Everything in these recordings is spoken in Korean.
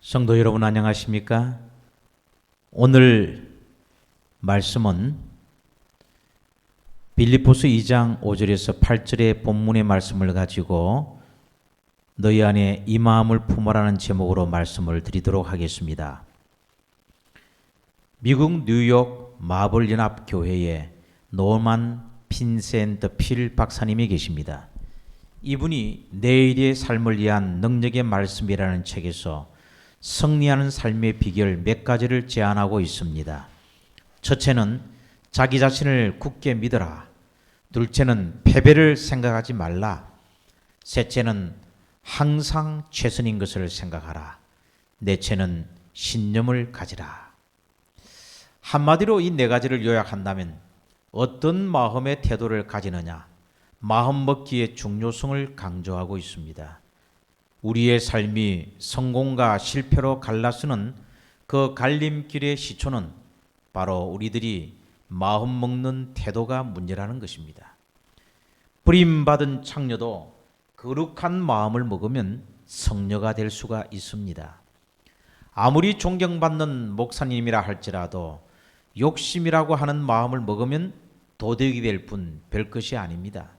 성도 여러분 안녕하십니까? 오늘 말씀은 빌립보서 2장 5절에서 8절의 본문의 말씀을 가지고 너희 안에 이 마음을 품어라는 제목으로 말씀을 드리도록 하겠습니다. 미국 뉴욕 마블연합교회에 노만 핀센트 필 박사님이 계십니다. 이분이 내일의 삶을 위한 능력의 말씀이라는 책에서 승리하는 삶의 비결 몇 가지를 제안하고 있습니다. 첫째는 자기 자신을 굳게 믿어라. 둘째는 패배를 생각하지 말라. 셋째는 항상 최선인 것을 생각하라. 넷째는 신념을 가지라. 한마디로 이 네 가지를 요약한다면 어떤 마음의 태도를 가지느냐, 마음 먹기의 중요성을 강조하고 있습니다. 우리의 삶이 성공과 실패로 갈라서는 그 갈림길의 시초는 바로 우리들이 마음 먹는 태도가 문제라는 것입니다. 버림받은 창녀도 거룩한 마음을 먹으면 성녀가 될 수가 있습니다. 아무리 존경받는 목사님이라 할지라도 욕심이라고 하는 마음을 먹으면 도덕이 될 뿐 별것이 아닙니다.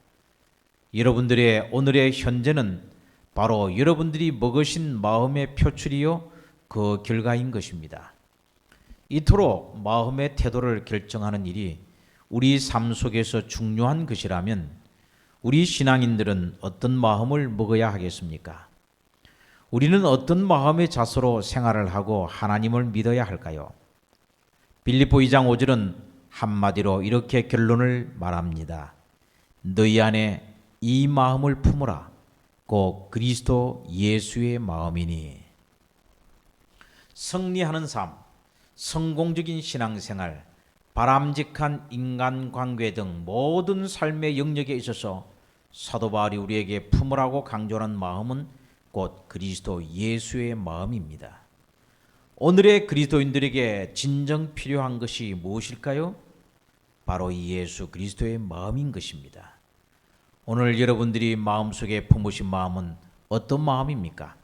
여러분들의 오늘의 현재는 바로 여러분들이 먹으신 마음의 표출이요 그 결과인 것입니다. 이토록 마음의 태도를 결정하는 일이 우리 삶 속에서 중요한 것이라면 우리 신앙인들은 어떤 마음을 먹어야 하겠습니까? 우리는 어떤 마음의 자세로 생활을 하고 하나님을 믿어야 할까요? 빌립보 2장 5절은 한마디로 이렇게 결론을 말합니다. 너희 안에 이 마음을 품으라. 곧 그리스도 예수의 마음이니. 승리하는 삶, 성공적인 신앙생활, 바람직한 인간관계 등 모든 삶의 영역에 있어서 사도 바울이 우리에게 품으라고 강조하는 마음은 곧 그리스도 예수의 마음입니다. 오늘의 그리스도인들에게 진정 필요한 것이 무엇일까요? 바로 이 예수 그리스도의 마음인 것입니다. 오늘 여러분들이 마음속에 품으신 마음은 어떤 마음입니까?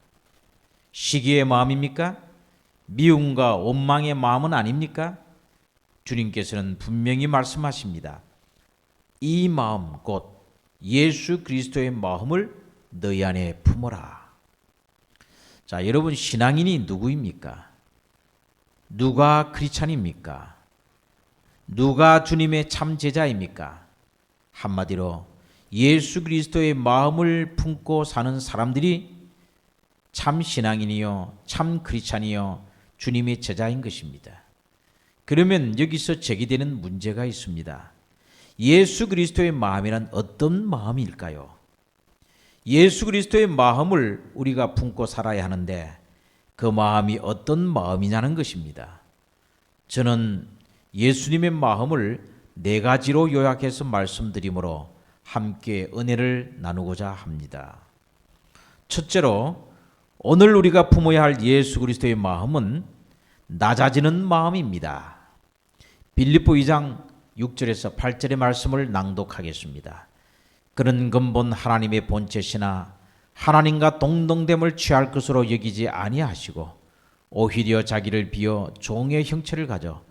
시기의 마음입니까? 미움과 원망의 마음은 아닙니까? 주님께서는 분명히 말씀하십니다. 이 마음 곧 예수 그리스도의 마음을 너희 안에 품어라. 자, 여러분 신앙인이 누구입니까? 누가 크리스찬입니까? 누가 주님의 참 제자입니까? 한마디로 예수 그리스도의 마음을 품고 사는 사람들이 참 신앙인이요, 참 크리스찬이요, 주님의 제자인 것입니다. 그러면 여기서 제기되는 문제가 있습니다. 예수 그리스도의 마음이란 어떤 마음일까요? 예수 그리스도의 마음을 우리가 품고 살아야 하는데 그 마음이 어떤 마음이냐는 것입니다. 저는 예수님의 마음을 네 가지로 요약해서 말씀드리므로 함께 은혜를 나누고자 합니다. 첫째로 오늘 우리가 품어야 할 예수 그리스도의 마음은 낮아지는 마음입니다. 빌립보 2장 6절에서 8절의 말씀을 낭독하겠습니다. 그런 근본 하나님의 본체시나 하나님과 동등됨을 취할 것으로 여기지 아니하시고 오히려 자기를 비어 종의 형체를 가져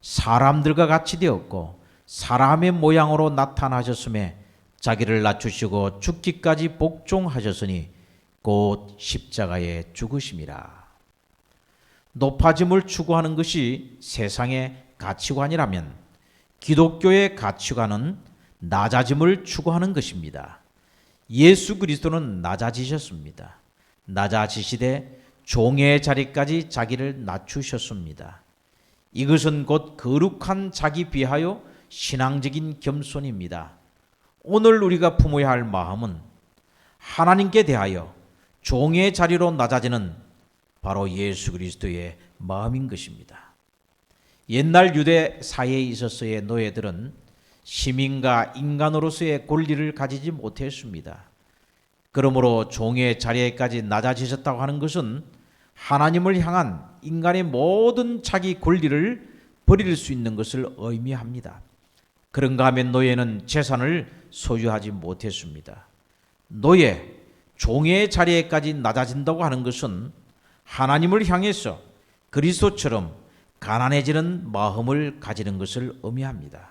사람들과 같이 되었고 사람의 모양으로 나타나셨음에 자기를 낮추시고 죽기까지 복종하셨으니 곧 십자가에 죽으심이라. 높아짐을 추구하는 것이 세상의 가치관이라면 기독교의 가치관은 낮아짐을 추구하는 것입니다. 예수 그리스도는 낮아지셨습니다. 낮아지시되 종의 자리까지 자기를 낮추셨습니다. 이것은 곧 거룩한 자기 비하여 신앙적인 겸손입니다. 오늘 우리가 품어야 할 마음은 하나님께 대하여 종의 자리로 낮아지는 바로 예수 그리스도의 마음인 것입니다. 옛날 유대 사회에 있어서의 노예들은 시민과 인간으로서의 권리를 가지지 못했습니다. 그러므로 종의 자리에까지 낮아지셨다고 하는 것은 하나님을 향한 인간의 모든 자기 권리를 버릴 수 있는 것을 의미합니다. 그런가 하면 노예는 재산을 소유하지 못했습니다. 노예, 종의 자리에까지 낮아진다고 하는 것은 하나님을 향해서 그리스도처럼 가난해지는 마음을 가지는 것을 의미합니다.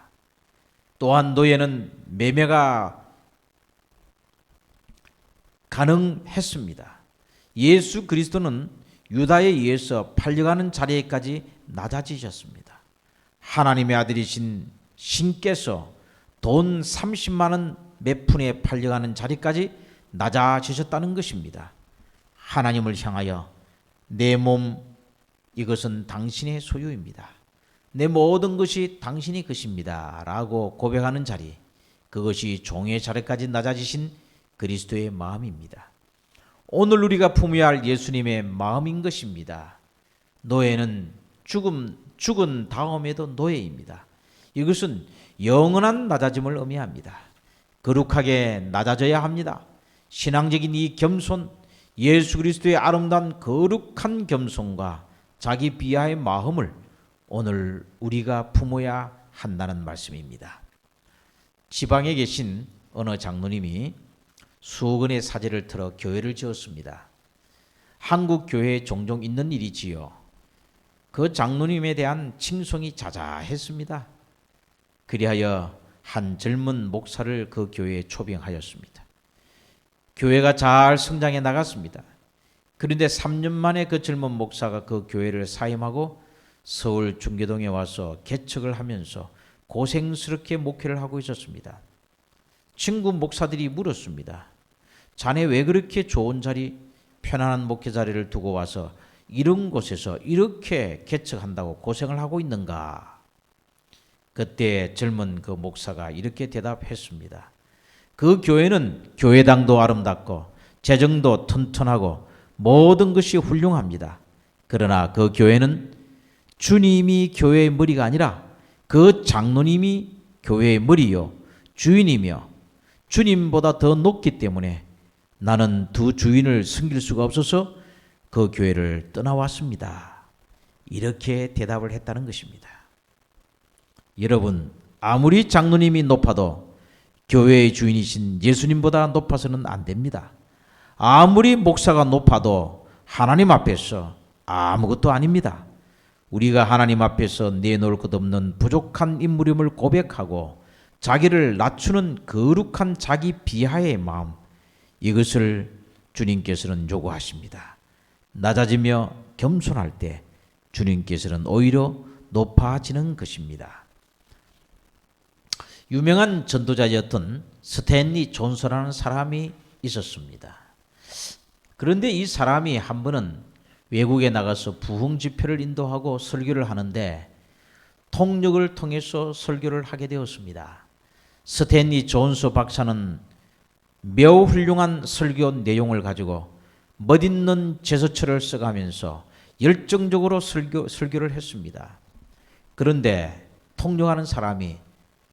또한 노예는 매매가 가능했습니다. 예수 그리스도는 유다에 의해서 팔려가는 자리에까지 낮아지셨습니다. 하나님의 아들이신 신께서 돈 30만 원 몇 푼에 팔려가는 자리까지 낮아지셨다는 것입니다. 하나님을 향하여 내 몸 이것은 당신의 소유입니다. 내 모든 것이 당신이 것입니다 라고 고백하는 자리, 그것이 종의 자리까지 낮아지신 그리스도의 마음입니다. 오늘 우리가 품어야 할 예수님의 마음인 것입니다. 노예는 죽은 다음에도 노예입니다. 이것은 영원한 낮아짐을 의미합니다. 거룩하게 낮아져야 합니다. 신앙적인 이 겸손, 예수 그리스도의 아름다운 거룩한 겸손과 자기 비하의 마음을 오늘 우리가 품어야 한다는 말씀입니다. 지방에 계신 어느 장로님이 수억 원의 사재를 틀어 교회를 지었습니다. 한국 교회에 종종 있는 일이지요. 그 장로님에 대한 칭송이 자자했습니다. 그리하여 한 젊은 목사를 그 교회에 초빙하였습니다. 교회가 잘 성장해 나갔습니다. 그런데 3년 만에 그 젊은 목사가 그 교회를 사임하고 서울 중계동에 와서 개척을 하면서 고생스럽게 목회를 하고 있었습니다. 친구 목사들이 물었습니다. 자네 왜 그렇게 좋은 자리, 편안한 목회 자리를 두고 와서 이런 곳에서 이렇게 개척한다고 고생을 하고 있는가? 그때 젊은 그 목사가 이렇게 대답했습니다. 그 교회는 교회당도 아름답고 재정도 튼튼하고 모든 것이 훌륭합니다. 그러나 그 교회는 주님이 교회의 머리가 아니라 그 장로님이 교회의 머리요 주인이며 주님보다 더 높기 때문에 나는 두 주인을 섬길 수가 없어서 그 교회를 떠나왔습니다. 이렇게 대답을 했다는 것입니다. 여러분, 아무리 장로님이 높아도 교회의 주인이신 예수님보다 높아서는 안 됩니다. 아무리 목사가 높아도 하나님 앞에서 아무것도 아닙니다. 우리가 하나님 앞에서 내놓을 것 없는 부족한 인물임을 고백하고 자기를 낮추는 거룩한 자기 비하의 마음, 이것을 주님께서는 요구하십니다. 낮아지며 겸손할 때 주님께서는 오히려 높아지는 것입니다. 유명한 전도자였던 스탠리 존슨이라는 사람이 있었습니다. 그런데 이 사람이 한 번은 외국에 나가서 부흥 집회를 인도하고 설교를 하는데 통역을 통해서 설교를 하게 되었습니다. 스탠리 존슨 박사는 매우 훌륭한 설교 내용을 가지고 멋있는 제서처를 써가면서 열정적으로 설교를 했습니다. 그런데 통역하는 사람이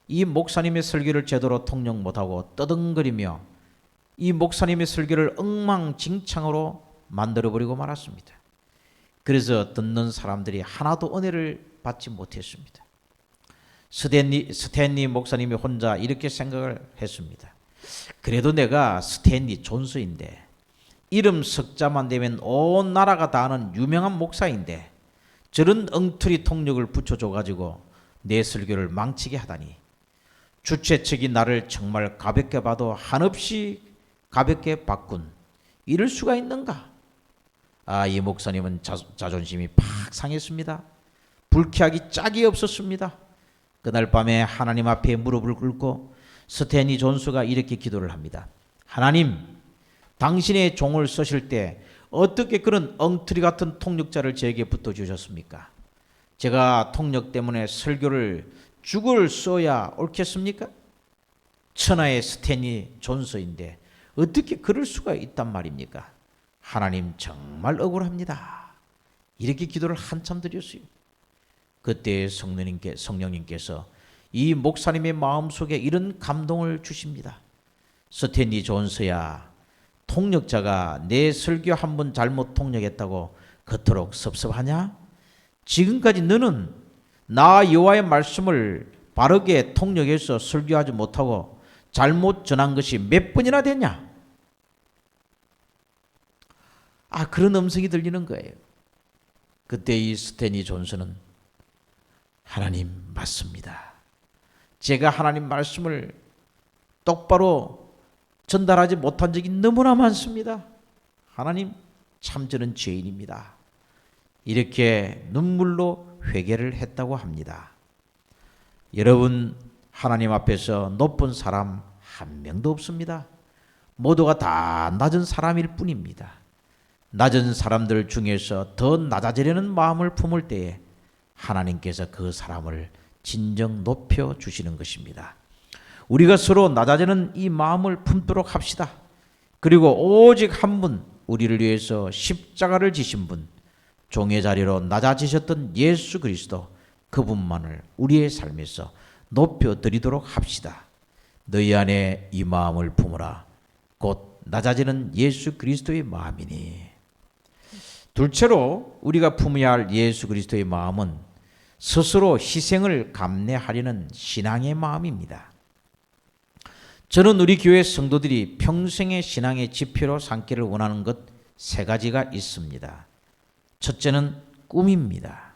이 목사님의 설교를 제대로 통역 못하고 떠덩거리며 이 목사님의 설교를 엉망진창으로 만들어버리고 말았습니다. 그래서 듣는 사람들이 하나도 은혜를 받지 못했습니다. 스탠리 목사님이 혼자 이렇게 생각을 했습니다. 그래도 내가 스탠리 존슨인데 이름 석자만 되면 온 나라가 다 아는 유명한 목사인데 저런 엉터리 통역을 붙여줘가지고 내 설교를 망치게 하다니 주최 측이 나를 정말 가볍게 봐도 한없이 가볍게 봤군. 이럴 수가 있는가? 이 목사님은 자존심이 팍 상했습니다. 불쾌하기 짝이 없었습니다. 그날 밤에 하나님 앞에 무릎을 꿇고 스탠리 존슨가 이렇게 기도를 합니다. 하나님, 당신의 종을 쓰실 때 어떻게 그런 엉터리 같은 통역자를 저에게 붙어주셨습니까? 제가 통역 때문에 설교를 죽을 써야 옳겠습니까? 천하의 스탠리 존슨인데 어떻게 그럴 수가 있단 말입니까? 하나님 정말 억울합니다. 이렇게 기도를 한참 드렸어요. 그때 성령님께서 이 목사님의 마음속에 이런 감동을 주십니다. 스탠리 존슨야, 통역자가 내 설교 한 번 잘못 통역했다고 그토록 섭섭하냐? 지금까지 너는 나 여호와의 말씀을 바르게 통역해서 설교하지 못하고 잘못 전한 것이 몇 번이나 됐냐? 그런 음성이 들리는 거예요. 그때 이 스탠리 존슨은 하나님 맞습니다. 제가 하나님 말씀을 똑바로 전달하지 못한 적이 너무나 많습니다. 하나님 참 저는 죄인입니다. 이렇게 눈물로 회개를 했다고 합니다. 여러분, 하나님 앞에서 높은 사람 한 명도 없습니다. 모두가 다 낮은 사람일 뿐입니다. 낮은 사람들 중에서 더 낮아지려는 마음을 품을 때에 하나님께서 그 사람을 진정 높여 주시는 것입니다. 우리가 서로 낮아지는 이 마음을 품도록 합시다. 그리고 오직 한 분, 우리를 위해서 십자가를 지신 분, 종의 자리로 낮아지셨던 예수 그리스도, 그분만을 우리의 삶에서 높여드리도록 합시다. 너희 안에 이 마음을 품으라. 곧 낮아지는 예수 그리스도의 마음이니. 둘째로 우리가 품어야 할 예수 그리스도의 마음은 스스로 희생을 감내하려는 신앙의 마음입니다. 저는 우리 교회 성도들이 평생의 신앙의 지표로 삼기를 원하는 것 세 가지가 있습니다. 첫째는 꿈입니다.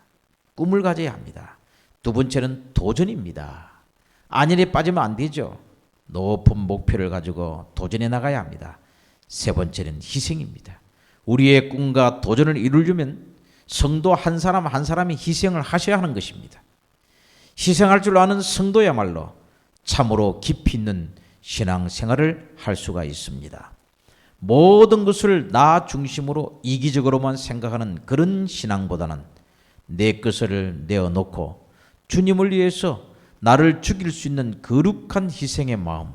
꿈을 가져야 합니다. 두 번째는 도전입니다. 안일에 빠지면 안 되죠. 높은 목표를 가지고 도전해 나가야 합니다. 세 번째는 희생입니다. 우리의 꿈과 도전을 이루려면 성도 한 사람 한 사람이 희생을 하셔야 하는 것입니다. 희생할 줄 아는 성도야말로 참으로 깊이 있는 신앙생활을 할 수가 있습니다. 모든 것을 나 중심으로 이기적으로만 생각하는 그런 신앙보다는 내 것을 내어놓고 주님을 위해서 나를 죽일 수 있는 거룩한 희생의 마음,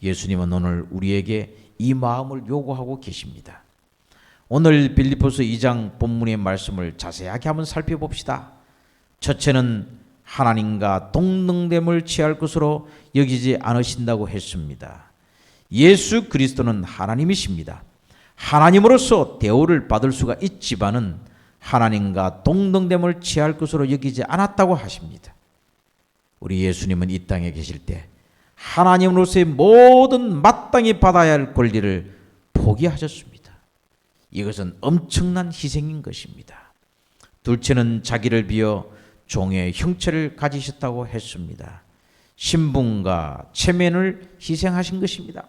예수님은 오늘 우리에게 이 마음을 요구하고 계십니다. 오늘 빌립보서 2장 본문의 말씀을 자세하게 한번 살펴봅시다. 첫째는 하나님과 동등됨을 취할 것으로 여기지 않으신다고 했습니다. 예수 그리스도는 하나님이십니다. 하나님으로서 대우를 받을 수가 있지만은 하나님과 동등됨을 취할 것으로 여기지 않았다고 하십니다. 우리 예수님은 이 땅에 계실 때 하나님으로서의 모든 마땅히 받아야 할 권리를 포기하셨습니다. 이것은 엄청난 희생인 것입니다. 둘째는 자기를 비워 종의 형체를 가지셨다고 했습니다. 신분과 체면을 희생하신 것입니다.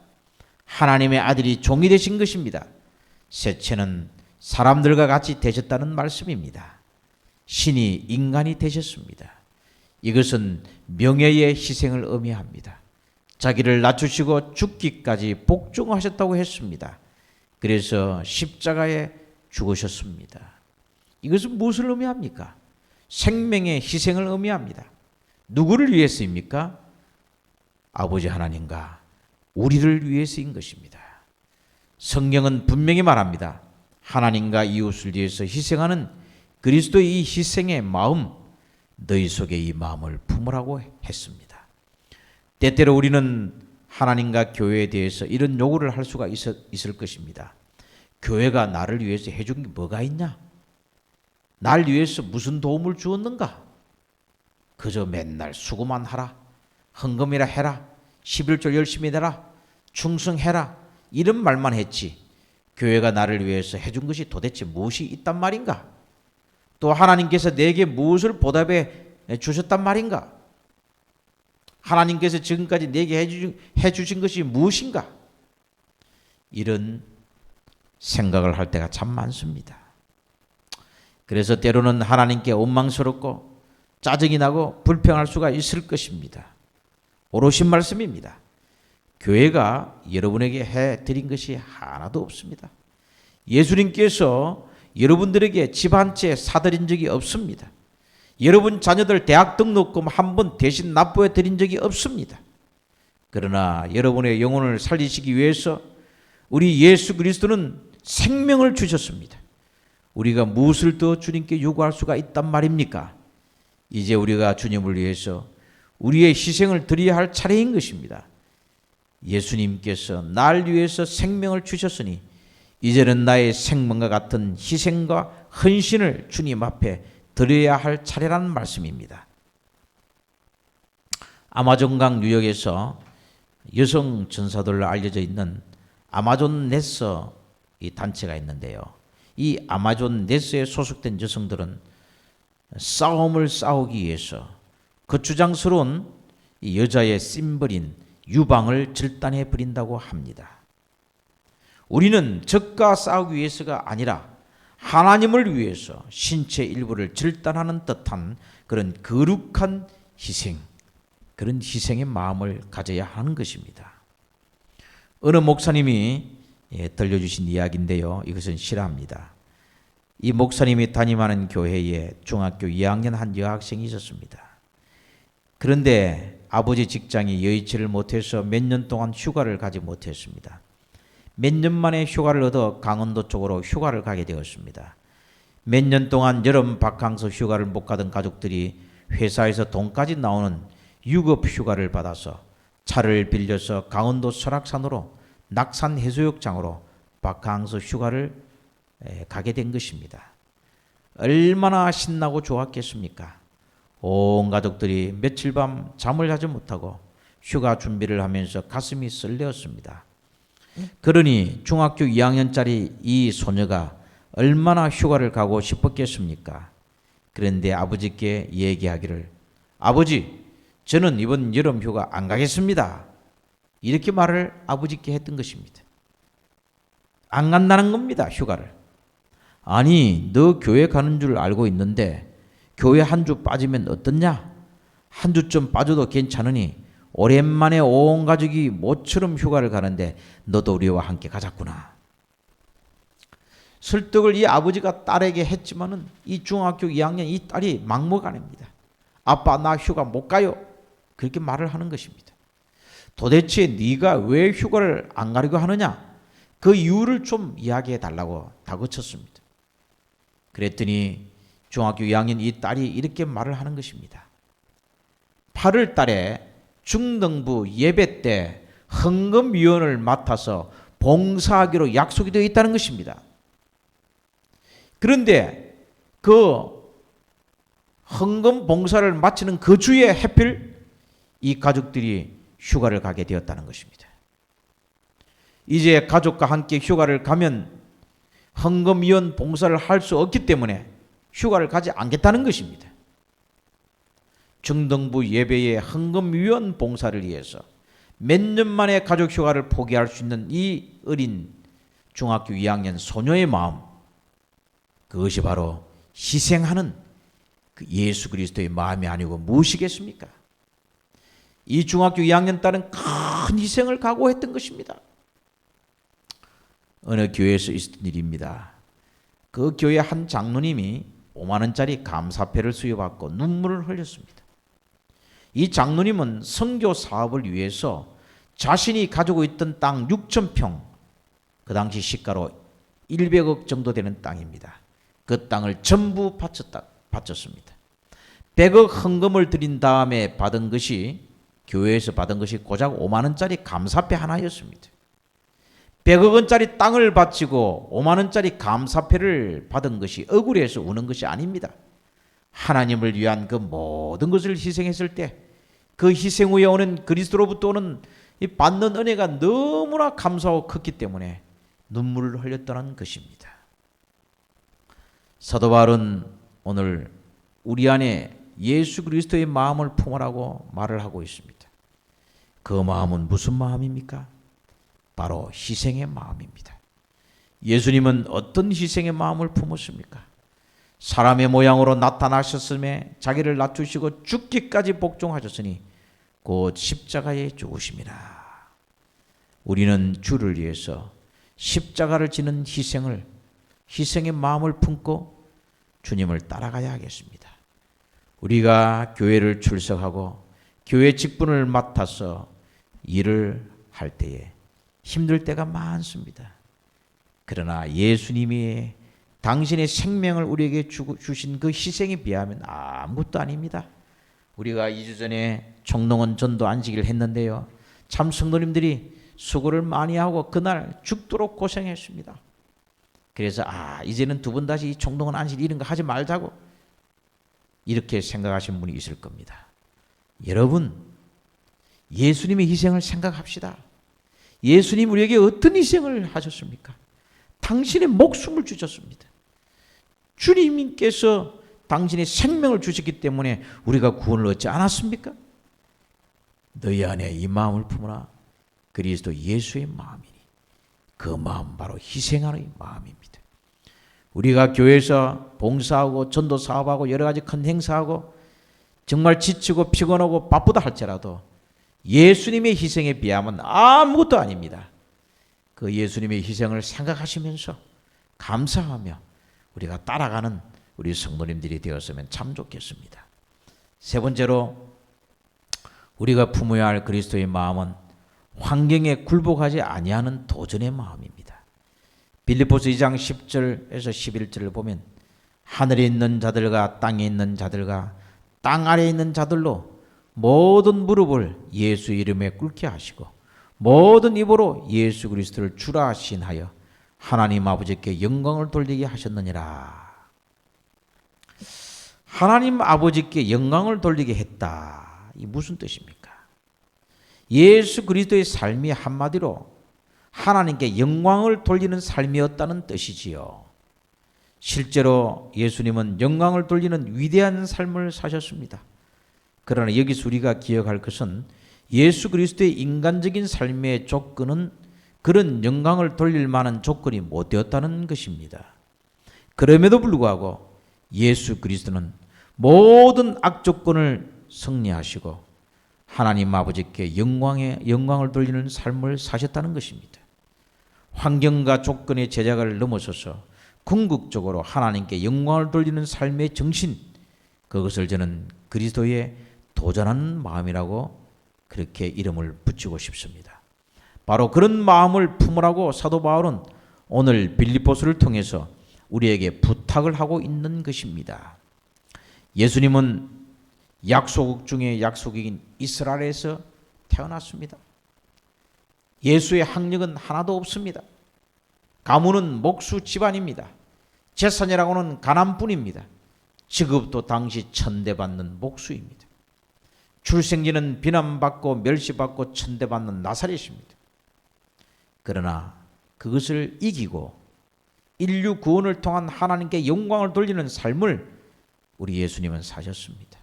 하나님의 아들이 종이 되신 것입니다. 셋째는 사람들과 같이 되셨다는 말씀입니다. 신이 인간이 되셨습니다. 이것은 명예의 희생을 의미합니다. 자기를 낮추시고 죽기까지 복종하셨다고 했습니다. 그래서 십자가에 죽으셨습니다. 이것은 무엇을 의미합니까? 생명의 희생을 의미합니다. 누구를 위해서입니까? 아버지 하나님과 우리를 위해서인 것입니다. 성경은 분명히 말합니다. 하나님과 이웃을 위해서 희생하는 그리스도의 이 희생의 마음, 너희 속에 이 마음을 품으라고 했습니다. 때때로 우리는 하나님과 교회에 대해서 이런 요구를 할 수가 있을 것입니다. 교회가 나를 위해서 해준 게 뭐가 있냐? 날 위해서 무슨 도움을 주었는가? 그저 맨날 수고만 하라, 헌금이라 해라, 11조 열심히 내라, 충성해라, 이런 말만 했지 교회가 나를 위해서 해준 것이 도대체 무엇이 있단 말인가? 또 하나님께서 내게 무엇을 보답해 주셨단 말인가? 하나님께서 지금까지 내게 해주신 것이 무엇인가? 이런 생각을 할 때가 참 많습니다. 그래서 때로는 하나님께 원망스럽고 짜증이 나고 불평할 수가 있을 것입니다. 옳으신 말씀입니다. 교회가 여러분에게 해드린 것이 하나도 없습니다. 예수님께서 여러분들에게 집 한 채 사드린 적이 없습니다. 여러분 자녀들 대학 등록금 한 번 대신 납부해 드린 적이 없습니다. 그러나 여러분의 영혼을 살리시기 위해서 우리 예수 그리스도는 생명을 주셨습니다. 우리가 무엇을 더 주님께 요구할 수가 있단 말입니까? 이제 우리가 주님을 위해서 우리의 희생을 드려야 할 차례인 것입니다. 예수님께서 날 위해서 생명을 주셨으니 이제는 나의 생명과 같은 희생과 헌신을 주님 앞에 드려야 할 차례라는 말씀입니다. 아마존강 유역에서 여성 전사들로 알려져 있는 아마존 네서 이 단체가 있는데요. 이 아마존 네스에 소속된 여성들은 싸움을 싸우기 위해서 거추장스러운 이 여자의 심벌인 유방을 절단해 버린다고 합니다. 우리는 적과 싸우기 위해서가 아니라 하나님을 위해서 신체 일부를 절단하는 듯한 그런 거룩한 희생, 그런 희생의 마음을 가져야 하는 것입니다. 어느 목사님이 들려주신 이야기인데요. 이것은 실화입니다. 이 목사님이 담임하는 교회에 중학교 2학년 한 여학생이 있었습니다. 그런데 아버지 직장이 여의치를 못해서 몇 년 동안 휴가를 가지 못했습니다. 몇 년 만에 휴가를 얻어 강원도 쪽으로 휴가를 가게 되었습니다. 몇 년 동안 여름 바캉스 휴가를 못 가던 가족들이 회사에서 돈까지 나오는 유급 휴가를 받아서 차를 빌려서 강원도 설악산으로 낙산 해수욕장으로 바캉스 휴가를 가게 된 것입니다. 얼마나 신나고 좋았겠습니까? 온 가족들이 며칠 밤 잠을 자지 못하고 휴가 준비를 하면서 가슴이 설레었습니다. 그러니 중학교 2학년짜리 이 소녀가 얼마나 휴가를 가고 싶었겠습니까? 그런데 아버지께 얘기하기를, 아버지, 저는 이번 여름 휴가 안 가겠습니다. 이렇게 말을 아버지께 했던 것입니다. 안 간다는 겁니다, 휴가를. 아니, 너 교회 가는 줄 알고 있는데 교회 한 주 빠지면 어떻냐? 한 주쯤 빠져도 괜찮으니 오랜만에 온 가족이 모처럼 휴가를 가는데 너도 우리와 함께 가자꾸나. 설득을 이 아버지가 딸에게 했지만은 이 중학교 2학년 이 딸이 막무가내입니다. 아빠, 나 휴가 못 가요. 그렇게 말을 하는 것입니다. 도대체 네가 왜 휴가를 안 가려고 하느냐? 그 이유를 좀 이야기해 달라고 다그쳤습니다. 그랬더니 중학교 2학년 이 딸이 이렇게 말을 하는 것입니다. 8월 달에 중등부 예배 때 헌금위원을 맡아서 봉사하기로 약속이 되어 있다는 것입니다. 그런데 그 헌금 봉사를 마치는 그 주에 하필 이 가족들이 휴가를 가게 되었다는 것입니다. 이제 가족과 함께 휴가를 가면 헌금위원 봉사를 할 수 없기 때문에 휴가를 가지 않겠다는 것입니다. 중등부 예배의 헌금위원 봉사를 위해서 몇 년 만에 가족 휴가를 포기할 수 있는 이 어린 중학교 2학년 소녀의 마음, 그것이 바로 희생하는 그 예수 그리스도의 마음이 아니고 무엇이겠습니까? 이 중학교 2학년 딸은 큰 희생을 각오했던 것입니다. 어느 교회에서 있었던 일입니다. 그 교회 한 장로님이 5만 원짜리 감사패를 수여받고 눈물을 흘렸습니다. 이 장로님은 선교 사업을 위해서 자신이 가지고 있던 땅 6,000평, 그 당시 시가로 100억 정도 되는 땅입니다. 그 땅을 전부 바쳤습니다. 100억 헌금을 드린 다음에 받은 것이, 교회에서 받은 것이 고작 5만 원짜리 감사패 하나였습니다. 100억 원짜리 땅을 바치고 5만 원짜리 감사패를 받은 것이 억울해서 우는 것이 아닙니다. 하나님을 위한 그 모든 것을 희생했을 때 그 희생 후에 오는 그리스도로부터 오는 이 받는 은혜가 너무나 감사하고 컸기 때문에 눈물을 흘렸다는 것입니다. 사도 바울은 오늘 우리 안에 예수 그리스도의 마음을 품으라고 말을 하고 있습니다. 그 마음은 무슨 마음입니까? 바로 희생의 마음입니다. 예수님은 어떤 희생의 마음을 품었습니까? 사람의 모양으로 나타나셨음에 자기를 낮추시고 죽기까지 복종하셨으니 곧 십자가에 죽으심이라. 우리는 주를 위해서 십자가를 지는 희생의 마음을 품고 주님을 따라가야 하겠습니다. 우리가 교회를 출석하고 교회 직분을 맡아서 일을 할 때에 힘들 때가 많습니다. 그러나 예수님이 당신의 생명을 우리에게 주신 그 희생에 비하면 아무것도 아닙니다. 우리가 2주 전에 총동원 전도 안식일 했는데요. 참 성도님들이 수고를 많이 하고 그날 죽도록 고생했습니다. 그래서 이제는 두 번 다시 총동원 안식일 이런 거 하지 말자고 이렇게 생각하신 분이 있을 겁니다. 여러분, 예수님의 희생을 생각합시다. 예수님 우리에게 어떤 희생을 하셨습니까? 당신의 목숨을 주셨습니다. 주님께서 당신의 생명을 주셨기 때문에 우리가 구원을 얻지 않았습니까? 너희 안에 이 마음을 품으라. 그리스도 예수의 마음이니 그 마음 바로 희생하는 마음입니다. 우리가 교회에서 봉사하고 전도 사업하고 여러 가지 큰 행사하고 정말 지치고 피곤하고 바쁘다 할지라도 예수님의 희생에 비하면 아무것도 아닙니다. 그 예수님의 희생을 생각하시면서 감사하며 우리가 따라가는 우리 성도님들이 되었으면 참 좋겠습니다. 세 번째로 우리가 품어야 할 그리스도의 마음은 환경에 굴복하지 아니하는 도전의 마음입니다. 빌립보서 2장 10절에서 11절을 보면 하늘에 있는 자들과 땅에 있는 자들과 땅 아래에 있는 자들로 모든 무릎을 예수 이름에 꿇게 하시고 모든 입으로 예수 그리스도를 주라 신하여 하나님 아버지께 영광을 돌리게 하셨느니라. 하나님 아버지께 영광을 돌리게 했다. 이 무슨 뜻입니까? 예수 그리스도의 삶이 한마디로 하나님께 영광을 돌리는 삶이었다는 뜻이지요. 실제로 예수님은 영광을 돌리는 위대한 삶을 사셨습니다. 그러나 여기서 우리가 기억할 것은 예수 그리스도의 인간적인 삶의 조건은 그런 영광을 돌릴 만한 조건이 못 되었다는 것입니다. 그럼에도 불구하고 예수 그리스도는 모든 악조건을 승리하시고 하나님 아버지께 영광을 돌리는 삶을 사셨다는 것입니다. 환경과 조건의 제약을 넘어서서 궁극적으로 하나님께 영광을 돌리는 삶의 정신, 그것을 저는 그리스도의 도전하는 마음이라고 그렇게 이름을 붙이고 싶습니다. 바로 그런 마음을 품으라고 사도 바울은 오늘 빌립보서를 통해서 우리에게 부탁을 하고 있는 것입니다. 예수님은 약소국 중에 약소국인 이스라엘에서 태어났습니다. 예수의 학력은 하나도 없습니다. 가문은 목수 집안입니다. 재산이라고는 가난뿐입니다. 직업도 당시 천대받는 목수입니다. 출생지는 비난받고 멸시받고 천대받는 나사렛입니다. 그러나 그것을 이기고 인류 구원을 통한 하나님께 영광을 돌리는 삶을 우리 예수님은 사셨습니다.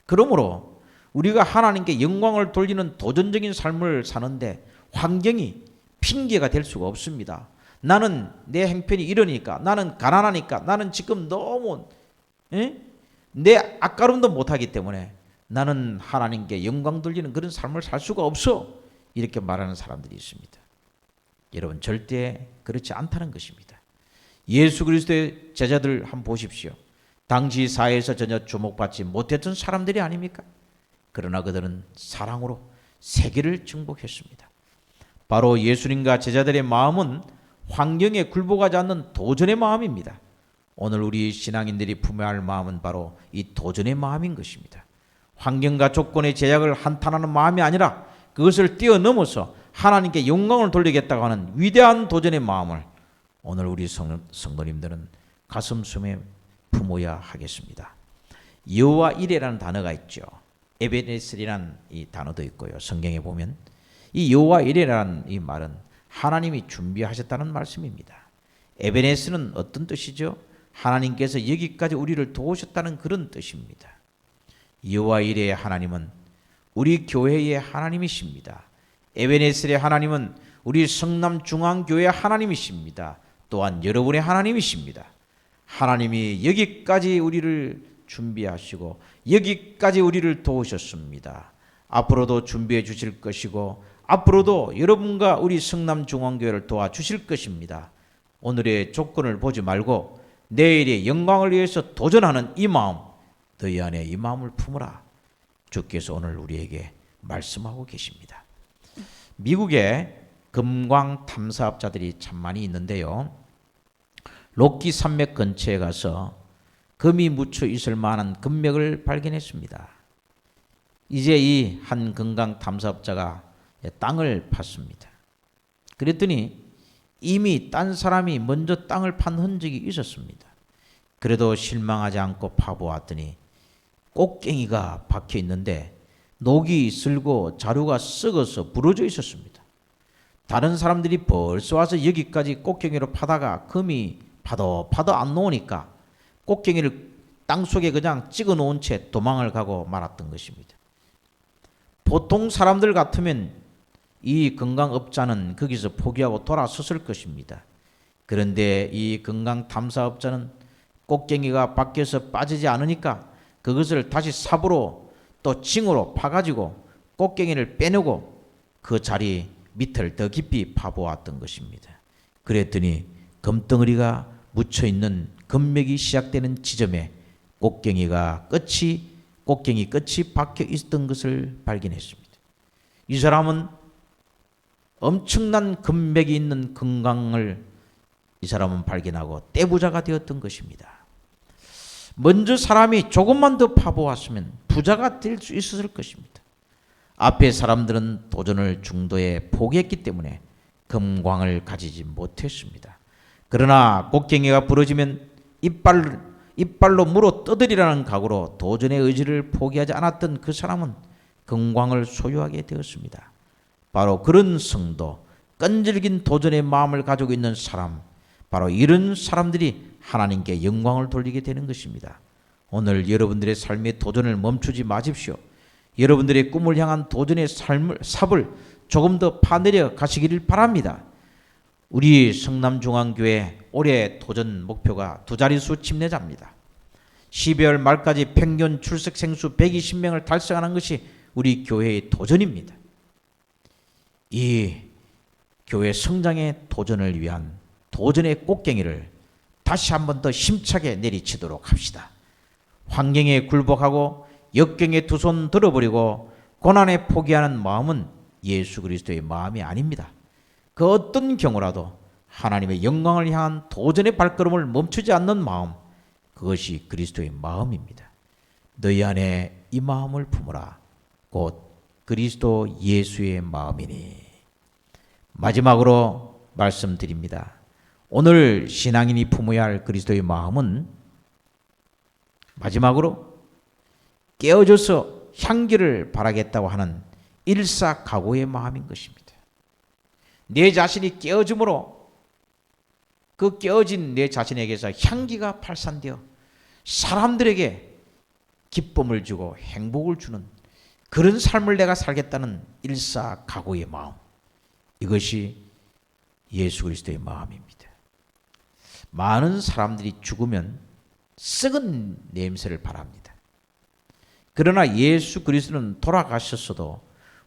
그러므로 우리가 하나님께 영광을 돌리는 도전적인 삶을 사는데 환경이 핑계가 될 수가 없습니다. 나는 내 형편이 이러니까, 나는 가난하니까, 나는 지금 너무 내 앞가림도 못하기 때문에 나는 하나님께 영광 돌리는 그런 삶을 살 수가 없어, 이렇게 말하는 사람들이 있습니다. 여러분, 절대 그렇지 않다는 것입니다. 예수 그리스도의 제자들 한번 보십시오. 당시 사회에서 전혀 주목받지 못했던 사람들이 아닙니까? 그러나 그들은 사랑으로 세계를 정복했습니다. 바로 예수님과 제자들의 마음은 환경에 굴복하지 않는 도전의 마음입니다. 오늘 우리 신앙인들이 품어야 할 마음은 바로 이 도전의 마음인 것입니다. 환경과 조건의 제약을 한탄하는 마음이 아니라 그것을 뛰어넘어서 하나님께 영광을 돌리겠다고 하는 위대한 도전의 마음을 오늘 우리 성도님들은 가슴속에 품어야 하겠습니다. 여호와 이레라는 단어가 있죠. 에베네셀이라는 이 단어도 있고요. 성경에 보면 이 여호와 이레라는 이 말은 하나님이 준비하셨다는 말씀입니다. 에베네셀은 어떤 뜻이죠? 하나님께서 여기까지 우리를 도우셨다는 그런 뜻입니다. 여호와 이레의 하나님은 우리 교회의 하나님이십니다. 에베네셀의 하나님은 우리 성남중앙교회의 하나님이십니다. 또한 여러분의 하나님이십니다. 하나님이 여기까지 우리를 준비하시고 여기까지 우리를 도우셨습니다. 앞으로도 준비해 주실 것이고 앞으로도 여러분과 우리 성남중앙교회를 도와주실 것입니다. 오늘의 조건을 보지 말고 내일의 영광을 위해서 도전하는 이 마음, 너희 안에 이 마음을 품으라. 주께서 오늘 우리에게 말씀하고 계십니다. 미국에 금광 탐사업자들이 참 많이 있는데요. 록키 산맥 근처에 가서 금이 묻혀 있을 만한 금맥을 발견했습니다. 이제 이 한 금광 탐사업자가 땅을 팠습니다. 그랬더니 이미 딴 사람이 먼저 땅을 판 흔적이 있었습니다. 그래도 실망하지 않고 파보았더니 꽃갱이가 박혀 있는데 녹이 슬고 자루가 썩어서 부러져 있었습니다. 다른 사람들이 벌써 와서 여기까지 꽃갱이로 파다가 금이 파도 안 놓으니까 꽃갱이를 땅속에 그냥 찍어 놓은 채 도망을 가고 말았던 것입니다. 보통 사람들 같으면 이 건강업자는 거기서 포기하고 돌아섰을 것입니다. 그런데 이 건강탐사업자는 꽃갱이가 밖에서 빠지지 않으니까 그것을 다시 삽으로 또 징으로 파가지고 꽃갱이를 빼내고 그 자리 밑을 더 깊이 파보았던 것입니다. 그랬더니 금덩어리가 묻혀있는 금맥이 시작되는 지점에 꽃갱이 끝이 박혀 있었던 것을 발견했습니다. 이 사람은 엄청난 금맥이 있는 건강을 이 사람은 발견하고 떼부자가 되었던 것입니다. 먼저 사람이 조금만 더 파보았으면 부자가 될 수 있었을 것입니다. 앞에 사람들은 도전을 중도에 포기했기 때문에 금광을 가지지 못했습니다. 그러나 꽃갱이가 부러지면 이빨로 물어 뜯으리라는 각오로 도전의 의지를 포기하지 않았던 그 사람은 금광을 소유하게 되었습니다. 바로 그런 성도, 끈질긴 도전의 마음을 가지고 있는 사람, 바로 이런 사람들이 하나님께 영광을 돌리게 되는 것입니다. 오늘 여러분들의 삶의 도전을 멈추지 마십시오. 여러분들의 꿈을 향한 도전의 삽을 조금 더 파내려 가시기를 바랍니다. 우리 성남중앙교회 올해 도전 목표가 2자릿수 침례자입니다. 12월 말까지 평균 출석 생수 120명을 달성하는 것이 우리 교회의 도전입니다. 이 교회 성장의 도전을 위한 도전의 꽃갱이를 다시 한 번 더 힘차게 내리치도록 합시다. 환경에 굴복하고 역경에 두 손 들어버리고 고난에 포기하는 마음은 예수 그리스도의 마음이 아닙니다. 그 어떤 경우라도 하나님의 영광을 향한 도전의 발걸음을 멈추지 않는 마음, 그것이 그리스도의 마음입니다. 너희 안에 이 마음을 품으라. 곧 그리스도 예수의 마음이니. 마지막으로 말씀드립니다. 오늘 신앙인이 품어야 할 그리스도의 마음은 마지막으로 깨어져서 향기를 바라겠다고 하는 일사각오의 마음인 것입니다. 내 자신이 깨어짐으로 그 깨어진 내 자신에게서 향기가 발산되어 사람들에게 기쁨을 주고 행복을 주는 그런 삶을 내가 살겠다는 일사각오의 마음, 이것이 예수 그리스도의 마음입니다. 많은 사람들이 죽으면 썩은 냄새를 바랍니다. 그러나 예수 그리스도는 돌아가셨어도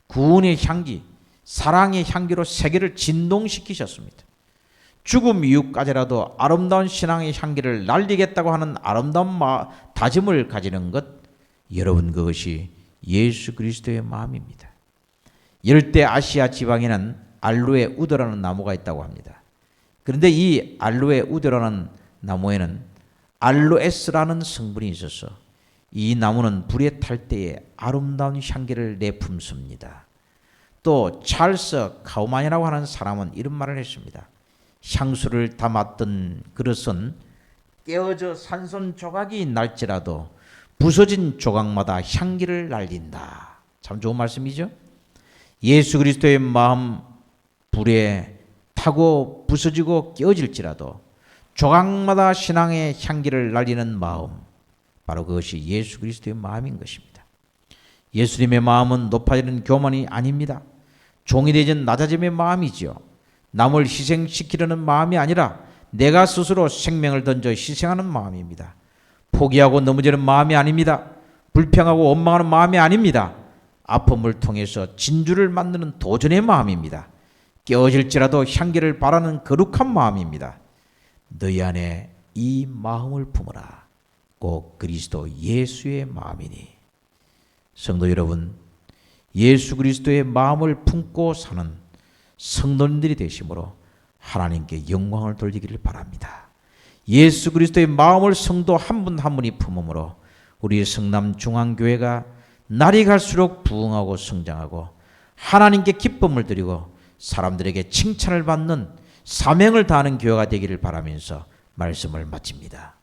구원의 향기, 사랑의 향기로 세계를 진동시키셨습니다. 죽음 이후까지라도 아름다운 신앙의 향기를 날리겠다고 하는 아름다운 다짐을 가지는 것, 여러분, 그것이 예수 그리스도의 마음입니다. 열대 아시아 지방에는 알로에 우드라는 나무가 있다고 합니다. 그런데 이 알로에 우드라는 나무에는 알로에스라는 성분이 있어서 이 나무는 불에 탈 때에 아름다운 향기를 내뿜습니다. 또 찰스 카우만이라고 하는 사람은 이런 말을 했습니다. 향수를 담았던 그릇은 깨어져 산손 조각이 날지라도 부서진 조각마다 향기를 날린다. 참 좋은 말씀이죠. 예수 그리스도의 마음 불에 타고 부서지고 깨어질지라도 조각마다 신앙의 향기를 날리는 마음, 바로 그것이 예수 그리스도의 마음인 것입니다. 예수님의 마음은 높아지는 교만이 아닙니다. 종이 되진 낮아짐의 마음이지요. 남을 희생시키려는 마음이 아니라 내가 스스로 생명을 던져 희생하는 마음입니다. 포기하고 넘어지는 마음이 아닙니다. 불평하고 원망하는 마음이 아닙니다. 아픔을 통해서 진주를 만드는 도전의 마음입니다. 깨어질지라도 향기를 바라는 거룩한 마음입니다. 너희 안에 이 마음을 품으라. 꼭 그리스도 예수의 마음이니. 성도 여러분, 예수 그리스도의 마음을 품고 사는 성도님들이 되심으로 하나님께 영광을 돌리기를 바랍니다. 예수 그리스도의 마음을 성도 한 분 한 분이 품음으로 우리 성남중앙교회가 날이 갈수록 부흥하고 성장하고 하나님께 기쁨을 드리고 사람들에게 칭찬을 받는 사명을 다하는 교회가 되기를 바라면서 말씀을 마칩니다.